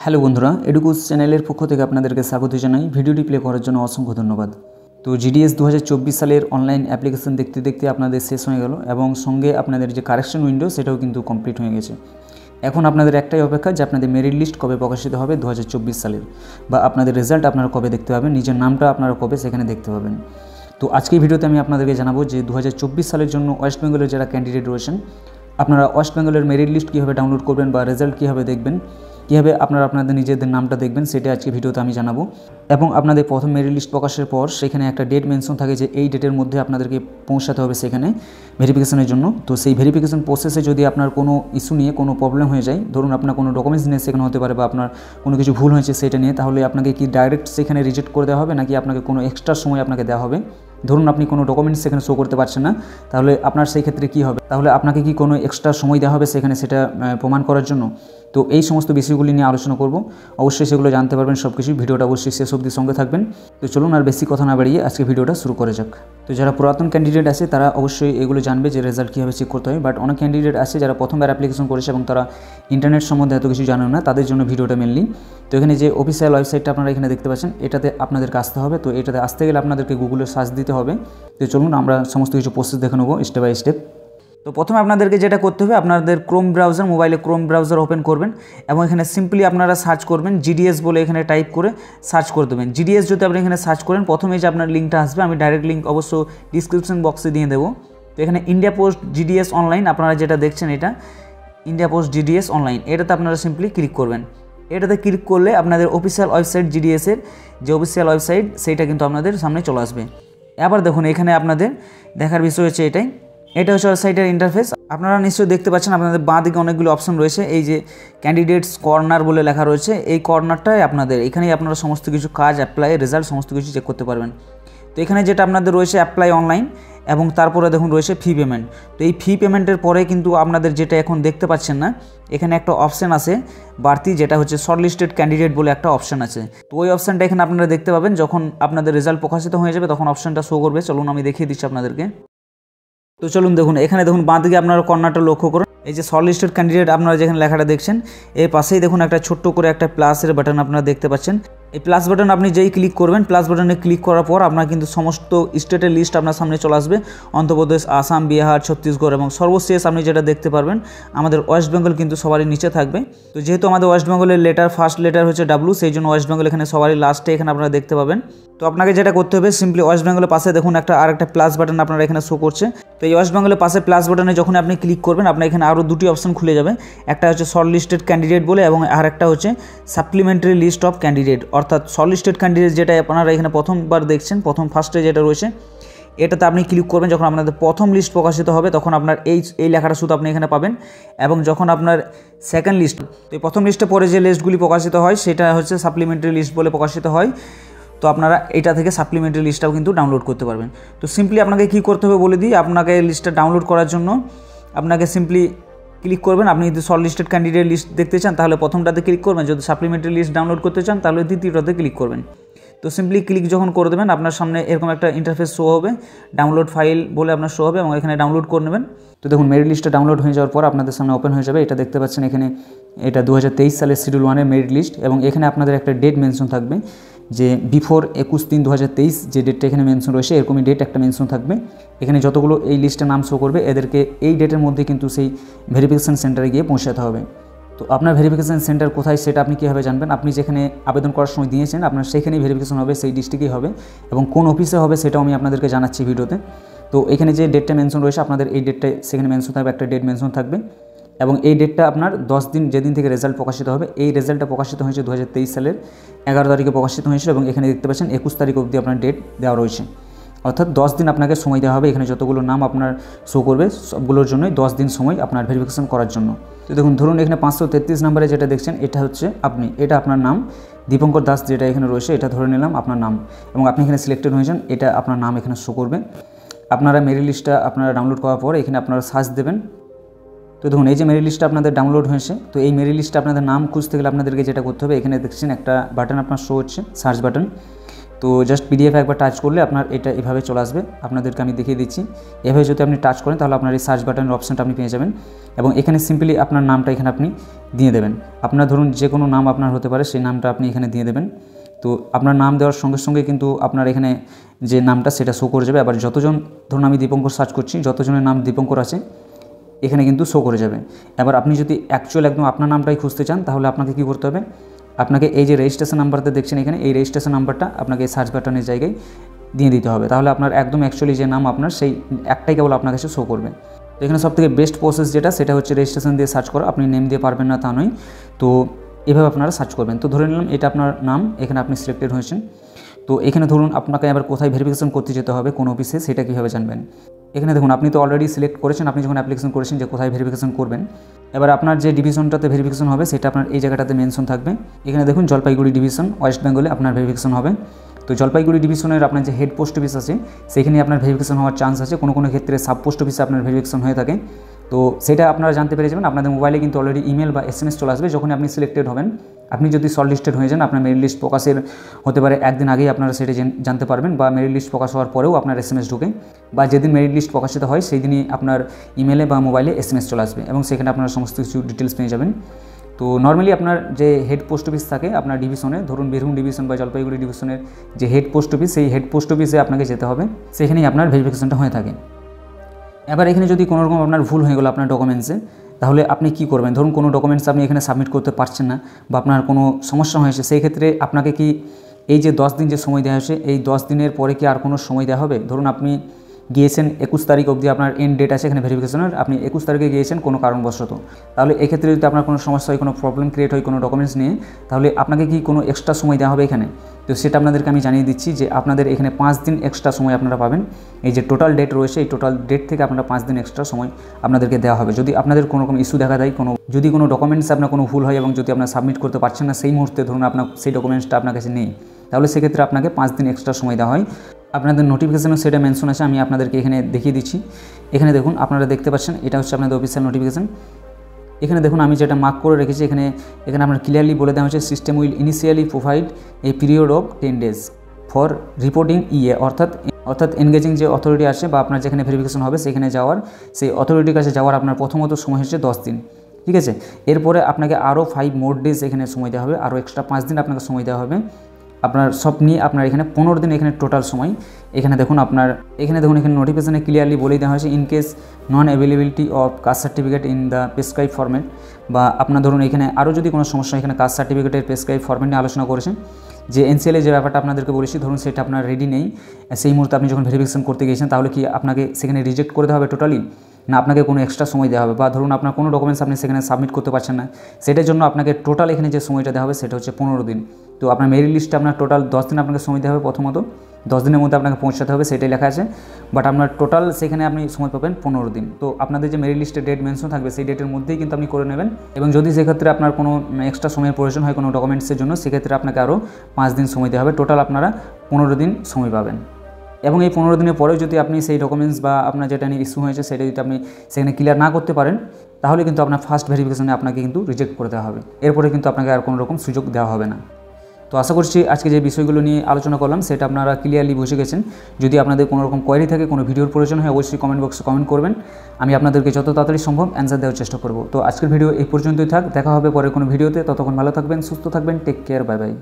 Hello বন্ধুরা, এডুকুস চ্যানেলের পক্ষ থেকে আপনাদেরকে স্বাগত জানাই। ভিডিওটি প্লে করার জন্য অসংখ্য ধন্যবাদ। তো জিডিএস 2024 সালের অনলাইন অ্যাপ্লিকেশন দেখতে দেখতে আপনাদের শেষ হয়ে গেল এবং সঙ্গে আপনাদের যে কারেকশন উইন্ডো সেটাও কিন্তু কমপ্লিট হয়ে গেছে। এখন আপনাদের একটাই অপেক্ষা যে আপনাদের মেরিট লিস্ট কবে প্রকাশিত হবে 2024 সালের, বা আপনাদের রেজাল্ট আপনারা কবে দেখতে পাবেন, নিজের নামটা আপনারা কবে সেখানে দেখতে পাবেন। তো আজকের ভিডিওতে আমি আপনাদেরকে জানাবো যে 2024 সালের জন্য ওয়েস্ট বেঙ্গলের যারা ক্যান্ডিডেট রয়েছেন, আপনারা ওয়েস্ট বেঙ্গলের মেরিট লিস্ট কীভাবে ডাউনলোড করবেন বা রেজাল্ট কীভাবে দেখবেন, কীভাবে আপনারা আপনাদের নিজেদের নামটা দেখবেন, সেটা আজকে ভিডিওতে আমি জানাবো। এবং আপনাদের প্রথম মেরিট লিস্ট প্রকাশের পর সেখানে একটা ডেট মেনশন থাকে যে এই ডেটের মধ্যে আপনাদেরকে পৌঁছাতে হবে সেখানে ভেরিফিকেশনের জন্য। তো সেই ভেরিফিকেশন প্রসেসে যদি আপনার কোনো ইস্যু নিয়ে কোনো প্রবলেম হয়ে যায়, ধরুন আপনার কোনো ডকুমেন্টস নিয়ে সেখানে হতে পারে বা আপনার কোনো কিছু ভুল হয়েছে সেটা নিয়ে, তাহলে আপনাকে কি ডাইরেক্ট সেখানে রিজেক্ট করে দেওয়া হবে নাকি আপনাকে কোনো এক্সট্রা সময় আপনাকে দেওয়া হবে? ধরুন আপনি কোনো ডকুমেন্টস সেখানে শো করতে পারছেন না, তাহলে আপনার সেই ক্ষেত্রে কী হবে? তাহলে আপনাকে কি কোনো এক্সট্রা সময় দেওয়া হবে সেখানে সেটা প্রমাণ করার জন্য? তো এই সমস্ত বিষয়গুলি নিয়ে আলোচনা করব। অবশ্যই সেগুলো জানতে পারবেন সব কিছু। ভিডিওটা অবশ্যই শেষ অবধি সঙ্গে থাকবেন। তো চলুন আর বেশি কথা না বাড়িয়ে আজকে ভিডিওটা শুরু করা যাক। তো যারা পুরাতন ক্যান্ডিডেট আছে তারা অবশ্যই এগুলো জানবে যে রেজাল্ট কীভাবে চেক করতে হয়, বাট অনেক ক্যান্ডিডেট আছে যারা প্রথমবার অ্যাপ্লিকেশন করেছে এবং তারা ইন্টারনেট সম্বন্ধে এত কিছু জানেন না, তাদের জন্য ভিডিওটা মেনলি। তো এখানে যে অফিসিয়াল ওয়েবসাইটটা আপনারা এখানে দেখতে পাচ্ছেন, এটাতে আপনাদেরকে আসতে হবে। তো এটাতে আসতে গেলে আপনাদেরকে গুগলে সার্চ দিতে হবে। তো চলুন আমরা সমস্ত কিছু প্রসেস দেখে নেবো স্টেপ বাই স্টেপ। তো প্রথমে আপনাদেরকে যেটা করতে হবে, আপনাদের ক্রোম ব্রাউজার, মোবাইলে ক্রোম ব্রাউজার ওপেন করবেন এবং এখানে সিম্পলি আপনারা সার্চ করবেন জিডিএস বলে, এখানে টাইপ করে সার্চ করে দেবেন। জিডিএস যদি আপনি এখানে সার্চ করেন, প্রথমে যে আপনার লিঙ্কটা আসবে, আমি ডাইরেক্ট লিঙ্ক অবশ্য ডিসক্রিপশন বক্সে দিয়ে দেবো। তো এখানে ইন্ডিয়া পোস্ট জিডিএস অনলাইন আপনারা যেটা দেখছেন, এটা ইন্ডিয়া পোস্ট জিডিএস অনলাইন, এটাতে আপনারা সিম্পলি ক্লিক করবেন। এটাতে ক্লিক করলে আপনাদের অফিসিয়াল ওয়েবসাইট জিডিএসের যে অফিসিয়াল ওয়েবসাইট সেইটা কিন্তু আপনাদের সামনে চলে আসবে। এবার দেখুন এখানে আপনাদের দেখার বিষয় হচ্ছে এটা হচ্ছে ওয়েবসাইটের ইন্টারফেস। আপনারা নিশ্চয়ই দেখতে পাচ্ছেন আপনাদের বাঁ দিকে অনেকগুলো অপশন রয়েছে। এই যে ক্যান্ডিডেটস কর্নার বলে লেখা রয়েছে, এই কর্নারটাই আপনাদের, এখানেই আপনারা সমস্ত কিছু কাজ, অ্যাপ্লাই, রেজাল্ট সমস্ত কিছু চেক করতে পারবেন। তো এখানে যেটা আপনাদের রয়েছে অ্যাপ্লাই অনলাইন, এবং তারপরে দেখুন রয়েছে ফি পেমেন্ট। তো এই ফি পেমেন্টের পরে কিন্তু আপনাদের যেটা এখন দেখতে পাচ্ছেন না, এখানে একটা অপশান আছে বাড়তি, যেটা হচ্ছে শর্ট লিস্টেড ক্যান্ডিডেট বলে একটা অপশান আছে। তো ওই অপশানটা এখানে আপনারা দেখতে পাবেন যখন আপনাদের রেজাল্ট প্রকাশিত হয়ে যাবে, তখন অপশানটা শো করবে। চলুন আমি দেখিয়ে দিচ্ছি আপনাদেরকে। তো চলুন দেখুন এখানে দেখুন বাঁ দিকে আপনারা কর্নারটা লক্ষ্য করুন, এই যে শর্ট লিস্টেড ক্যান্ডিডেট আপনারা যেখানে লেখাটা দেখছেন, এর পাশেই দেখুন একটা ছোট্ট করে একটা প্লাসের বাটন আপনারা দেখতে পাচ্ছেন। এই প্লাস বাটন আপনি যেই ক্লিক করবেন, প্লাস বাটনে ক্লিক করার পর আপনার কিন্তু সমস্ত স্টেটের লিস্ট আপনার সামনে চলে আসবে। অন্ধ্রপ্রদেশ, আসাম, বিহার, ছত্তিশগড় এবং সর্বশেষ আপনি যেটা দেখতে পারবেন আমাদের ওয়েস্ট বেঙ্গল কিন্তু সবারই নিচে থাকবে। তো যেহেতু আমাদের ওয়েস্ট বেঙ্গলের লেটার ফার্স্ট লেটার হচ্ছে ডাব্লু, সেই জন্য ওয়েস্ট বেঙ্গল এখানে সবারই লাস্টে এখানে আপনারা দেখতে পাবেন। তো আপনাকে যেটা করতে হবে, সিম্পলি ওয়েস্ট বেঙ্গলের পাশে দেখুন আরেকটা প্লাস বাটন আপনারা এখানে শো করছে। তো এই ওয়েস্ট বেঙ্গলের পাশে প্লাস বাটনে যখন আপনি ক্লিক করবেন, আপনার এখানে আরও দুটি অপশন খুলে যাবে। একটা হচ্ছে শর্ট লিস্টেড ক্যান্ডিডেট বলে, এবং আরেকটা হচ্ছে সাপ্লিমেন্টারি লিস্ট অফ ক্যান্ডিডেট। অর্থাৎ শর্ট লিস্টেড ক্যান্ডিডেট যেটা আপনারা এখানে প্রথমবার দেখছেন, প্রথম ফার্স্টে যেটা রয়েছে, এটাতে আপনি ক্লিক করবেন। যখন আপনাদের প্রথম লিস্ট প্রকাশিত হবে তখন আপনার এই লেখাটা শুধু আপনি এখানে পাবেন। এবং যখন আপনার সেকেন্ড লিস্ট, তো এই প্রথম লিস্টে পরে যে লিস্টগুলি প্রকাশিত হয় সেটা হচ্ছে সাপ্লিমেন্টারি লিস্ট বলে প্রকাশিত হয়। তো আপনারা এটা থেকে সাপ্লিমেন্টারি লিস্টটাও কিন্তু ডাউনলোড করতে পারবেন। তো সিম্পলি আপনাকে কী করতে হবে বলে দিই। আপনাকে লিস্টটা ডাউনলোড করার জন্য আপনাকে সিম্পলি ক্লিক করবেন। আপনি যদি শর্ট লিস্টেড ক্যান্ডিডেট লিস্ট দেখতে চান তাহলে প্রথমটাতে ক্লিক করবেন, যদি সাপ্লিমেন্টারি লিস্ট ডাউনলোড করতে চান তাহলে দ্বিতীয়টাতে ক্লিক করবেন। তো সিম্পলি ক্লিক যখন করে দেবেন, আপনার সামনে এরকম একটা ইন্টারফেস শো হবে, ডাউনলোড ফাইল বলে আপনার শো হবে, এবং এখানে ডাউনলোড করে নেবেন। তো দেখুন মেরিট লিস্টটা ডাউনলোড হয়ে যাওয়ার পর আপনাদের সামনে ওপেন হয়ে যাবে। এটা দেখতে পাচ্ছেন এখানে, এটা 2023 সালের শিডিউল 1-এর মেরিট লিস্ট, এবং এখানে আপনাদের একটা ডেট মেনশন থাকবে যে বিফোর 21/3/2023 যে ডেটটা এখানে মেনশন রয়েছে, এরকমই ডেট একটা মেনশন থাকবে। এখানে যতগুলো এই লিস্টে নাম শো করবে এদেরকে এই ডেটের মধ্যে কিন্তু সেই ভেরিফিকেশান সেন্টারে গিয়ে পৌঁছাতে হবে। তো আপনার ভেরিফিকেশান সেন্টার কোথায় সেটা আপনি কীভাবে জানবেন? আপনি যেখানে আবেদন করার সময় দিয়েছেন আপনার সেখানেই ভেরিফিকেশান হবে, সেই ডিস্ট্রিক্টেই হবে, এবং কোন অফিসে হবে সেটাও আমি আপনাদেরকে জানাচ্ছি ভিডিওতে। তো এখানে যে ডেটটা মেনশন রয়েছে আপনাদের এই ডেটটা সেখানে মেনশন থাকবে, একটা ডেট মেনশন থাকবে, এবং এই ডেটটা আপনার 10 দিন যেদিন থেকে রেজাল্ট প্রকাশিত হবে। এই রেজাল্টটা প্রকাশিত হয়েছে 2023 সালের 11 তারিখে প্রকাশিত হয়েছিল, এবং এখানে দেখতে পাচ্ছেন 21 তারিখ অবধি আপনার ডেট দেওয়া রয়েছে। অর্থাৎ 10 দিন আপনাকে সময় দেওয়া হবে। এখানে যতগুলো নাম আপনার শো করবে সবগুলোর জন্যই 10 দিন সময় আপনার ভেরিফিকেশন করার জন্য। তো দেখুন ধরুন এখানে 533 নম্বরে যেটা দেখছেন এটা হচ্ছে এটা আপনার নাম দীপঙ্কর দাস, যেটা এখানে রয়েছে এটা ধরে নিলাম আপনার নাম, এবং আপনি এখানে সিলেক্টেড হয়েছেন, এটা আপনার নাম এখানে শো করবে। আপনারা মেরিট লিস্টটা আপনারা ডাউনলোড করার পর এখানে আপনারা সার্চ দেবেন। তো দেখুন এই যে মেরিট লিস্টটা আপনাদের ডাউনলোড হয়েছে। তো এই মেরিট লিস্টটা আপনাদের নাম খুঁজতে গেলে আপনাদেরকে যেটা করতে হবে, এখানে দেখছেন একটা বাটন আপনার শো হচ্ছে সার্চ বাটন। তো জাস্ট পিডিএফ একবার টাচ করলে আপনার এটা এভাবে চলে আসবে। আপনাদেরকে আমি দেখিয়ে দিচ্ছি। এভাবে যদি আপনি টাচ করেন তাহলে আপনার এই সার্চ বাটনের অপশানটা আপনি পেয়ে যাবেন এবং এখানে সিম্পলি আপনার নামটা এখানে আপনি দিয়ে দেবেন। আপনার ধরুন যে কোনো নাম আপনার হতে পারে, সেই নামটা আপনি এখানে দিয়ে দেবেন। তো আপনার নাম দেওয়ার সঙ্গে সঙ্গে কিন্তু আপনার এখানে যে নামটা সেটা শো করে যাবে। আবার যতজন, ধরুন আমি দীপঙ্কর সার্চ করছি, যতজনের নাম দীপঙ্কর আছে এখানে কিন্তু শো করে যাবে। এবার আপনি যদি অ্যাকচুয়াল একদম আপনার নামটাই খুঁজতে চান তাহলে আপনাকে কী করতে হবে, আপনাকে এই যে রেজিস্ট্রেশন নাম্বারটা দেখছেন এখানে, এই রেজিস্ট্রেশন নাম্বারটা আপনাকে এই সার্চ বাটনের জায়গায় দিয়ে দিতে হবে। তাহলে আপনার একদম অ্যাকচুয়ালি যে নাম আপনার সেই একটাই কেবল আপনার কাছে শো করবে। তো এখানে সবথেকে বেস্ট প্রসেস যেটা, সেটা হচ্ছে রেজিস্ট্রেশন দিয়ে সার্চ করা। আপনি নেম দিয়ে পারবেন না তা নয়, তো এভাবে আপনারা সার্চ করবেন। তো ধরে নিলাম এটা আপনার নাম, এখানে আপনি সিলেক্টেড হয়েছেন। তো এখানে ধরুন আপনাকে আবার কোথায় ভেরিফিকেশন করতে যেতে হবে কোন অফিসে, সেটা কীভাবে জানবেন। এখানে দেখুন আপনি তো অলরেডি সিলেক্ট করেছেন, আপনি যখন অ্যাপ্লিকেশন করেছেন যে কোথায় ভেরিফিকেশন করবেন। এবার আপনার যে ডিভিশনটাতে ভেরিফিকেশন হবে সেটা আপনার এই জায়গাটাতে মেনশন থাকবে। এখানে দেখুন জলপাইগুড়ি ডিভিশন, ওয়েস্ট বেঙ্গলে আপনার ভেরিফিকেশন হবে। তো জলপাইগুড়ি ডিভিশনের আপনার যে হেড পোস্ট অফিস আছে সেখানে আপনার ভেরিফিকেশন হওয়ার চান্স আছে। কোনো কোনো ক্ষেত্রে সাব পোস্ট অফিসে আপনার ভেরিফিকেশন হয়ে থাকে। তো সেটা আপনারা জানতে পেরে যাবেন। আপনাদের মোবাইলে কিন্তু অলরেডি ইমেল বা SMS চলে আসবে যখন আপনি সিলেক্টেড হবেন। আপনি যদি শর্ট লিস্টেড হয়ে যান, আপনার মেরিট লিস্ট প্রকাশের হতে পারে একদিন আগেই আপনারা সেটা জানতে পারবেন, বা মেরিট লিস্ট প্রকাশ হওয়ার পরেও আপনার SMS ঢুকে, বা যেদিন মেরিট লিস্ট প্রকাশিত হয় সেই দিনই আপনার ইমেলে বা মোবাইলে SMS চলে আসবে এবং সেখানে আপনারা সমস্ত কিছু ডিটেলস পেয়ে যাবেন। তো নর্মালি আপনার যে হেড পোস্ট অফিস থাকে আপনার ডিভিশনে, ধরুন বীরভূম ডিভিশন বা জলপাইগুড়ি ডিভিশনের যে হেড পোস্ট অফিস, সেই হেড পোস্ট অফিসে আপনাকে যেতে হবে, সেখানেই আপনার ভেরিফিকেশনটা হয়ে থাকে। এবার এখানে যদি কোনো রকম আপনার ভুল হয়ে গেলো আপনার ডকুমেন্টসে, তাহলে আপনি কি করবেন। ধরুন কোনো ডকুমেন্টস আপনি এখানে সাবমিট করতে পারছেন না বা আপনার কোনো সমস্যা হয়েছে, সেই ক্ষেত্রে আপনাকে কি এই যে 10 দিন যে সময় দেওয়া হয়েছে, এই 10 দিনের পরে কি আর কোনো সময় দেওয়া হবে। ধরুন আপনি গিয়েছেন 21 তারিখ অবধি আপনার এন্ড ডেট আছে এখানে ভেরিফিকেশনের, আপনি 21 তারিখে গিয়েছেন কোনো কারণবশত, তাহলে এক্ষেত্রে যদি আপনার কোনো সমস্যা হয়, কোনো প্রবলেম ক্রিয়েট হয় কোনো ডকুমেন্টস নিয়ে, তাহলে আপনাকে কি কোনো এক্সট্রা সময় দেওয়া হবে এখানে। তো সেটা আপনাদেরকে আমি জানিয়ে দিচ্ছি যে আপনাদের এখানে 5 দিন এক্সট্রা সময় আপনারা পাবেন। এই যে টোটাল ডেট রয়েছে, এই টোটাল ডেট থেকে আপনারা 5 দিন এক্সট্রা সময় আপনাদেরকে দেওয়া হবে। যদি আপনাদের কোনো রকম ইস্যু দেখা দেয়, যদি কোনো ডকুমেন্টস আপনার কোনো ভুল হয় এবং যদি আপনার সাবমিট করতে পারছেন না সেই মুহূর্তে, ধরুন আপনার সেই ডকুমেন্টসটা আপনার কাছে নেই, তাহলে সেক্ষেত্রে আপনাকে 5 দিন এক্সট্রা সময় দেওয়া হয়। আপনাদের নোটিফিকেশানও সেটা মেনশন আছে, আমি আপনাদেরকে এখানে দেখিয়ে দিচ্ছি। এখানে দেখুন আপনারা দেখতে পাচ্ছেন, এটা হচ্ছে আপনাদের অফিসিয়াল নোটিফিকেশান। এখানে দেখুন আমি যেটা মার্ক করে রেখেছি, এখানে আপনার ক্লিয়ারলি বলে দেওয়া হচ্ছে system will initially provide a period of 10 days for reporting অর্থাৎ এনগেজিং যে অথরিটি আছে বা আপনার যেখানে ভেরিফিকেশন হবে সেখানে যাওয়ার, সেই অথরিটির কাছে যাওয়ার আপনার প্রথমত সময় হচ্ছে 10 দিন, ঠিক আছে। এরপরে আপনাকে আরও 5 more days এখানে সময় দেওয়া হবে, আরও এক্সট্রা 5 দিন আপনাকে সময় দেওয়া হবে। আপনার সব নিয়ে আপনার এখানে 15 দিন এখানে টোটাল সময়। এখানে দেখুন এখানে নোটিফিকেশনে ক্লিয়ারলি বলেই দেওয়া হয়েছে in case non availability of caste certificate in the prescribe format, বা আপনার ধরুন এখানে আরও যদি কোনো সমস্যা, এখানে কাস্ট সার্টিফিকেটের প্রেসক্রাইব ফরম্যাট নিয়ে আলোচনা করেছেন, যে এনসিএলে যে ব্যাপারটা আপনাদেরকে বলেছি, ধরুন সেটা আপনার রেডি নেই সেই মুহূর্তে আপনি যখন ভেরিফিকেশন করতে গিয়েছেন, তাহলে কি আপনাকে সেখানে রিজেক্ট করে দেওয়া হবে টোটালি, না আপনাকে কোনো এক্সট্রা সময় দেওয়া হবে। বা ধরুন আপনার কোনো ডকুমেন্টস আপনি সেখানে সাবমিট করতে পারছেন না, সেটার জন্য আপনাকে টোটাল এখানে যে সময়টা দেওয়া হবে সেটা হচ্ছে 15 দিন। তো আপনার মেরিট লিস্টে আপনার টোটাল 10 দিন আপনাকে সময় দেওয়া হবে, প্রথমত 10 দিনের মধ্যে আপনাকে পৌঁছাতে হবে সেটাই লেখা আছে, বাট আপনার টোটাল সেখানে আপনি সময় পাবেন 15 দিন। তো আপনাদের যে মেরিট লিস্টে ডেট মেনশন থাকবে সেই ডেটের মধ্যেই কিন্তু আপনি করে নেবেন, এবং যদি সেক্ষেত্রে আপনার কোনো এক্সট্রা সময়ের প্রয়োজন হয় কোনো ডকুমেন্টসের জন্য, সেক্ষেত্রে আপনাকে আরও 5 দিন সময় দেওয়া হবে, টোটাল আপনারা 15 দিন সময় পাবেন। এবং এই 15 দিনের পরেও যদি আপনি সেই ডকুমেন্টস বা আপনার যেটা নিয়ে ইস্যু হয়েছে সেটা যদি আপনি সেখানে ক্লিয়ার না করতে পারেন, তাহলে কিন্তু আপনার ফার্স্ট ভেরিফিকেশনে আপনাকে কিন্তু রিজেক্ট করে দেওয়া হবে, এরপরে কিন্তু আপনাকে আর কোনো রকম সুযোগ দেওয়া হবে না। তো আশা করছি আজকে যে বিষয়গুলো নিয়ে আলোচনা করলাম সেটা আপনারা ক্লিয়ারলি বুঝে গেছেন। যদি আপনাদের কোনো রকম কোয়েরি থাকে, কোনো ভিডিওর প্রয়োজন হয়, অবশ্যই কমেন্ট বক্সে কমেন্ট করবেন, আমি আপনাদেরকে যত তাড়াতাড়ি সম্ভব অ্যান্সার দেওয়ার চেষ্টা করব। তো আজকের ভিডিও এই পর্যন্তই থাক, দেখা হবে পরে কোনো ভিডিওতে, ততক্ষণ ভালো থাকবেন, সুস্থ থাকবেন, টেক কেয়ার, বাই বাই।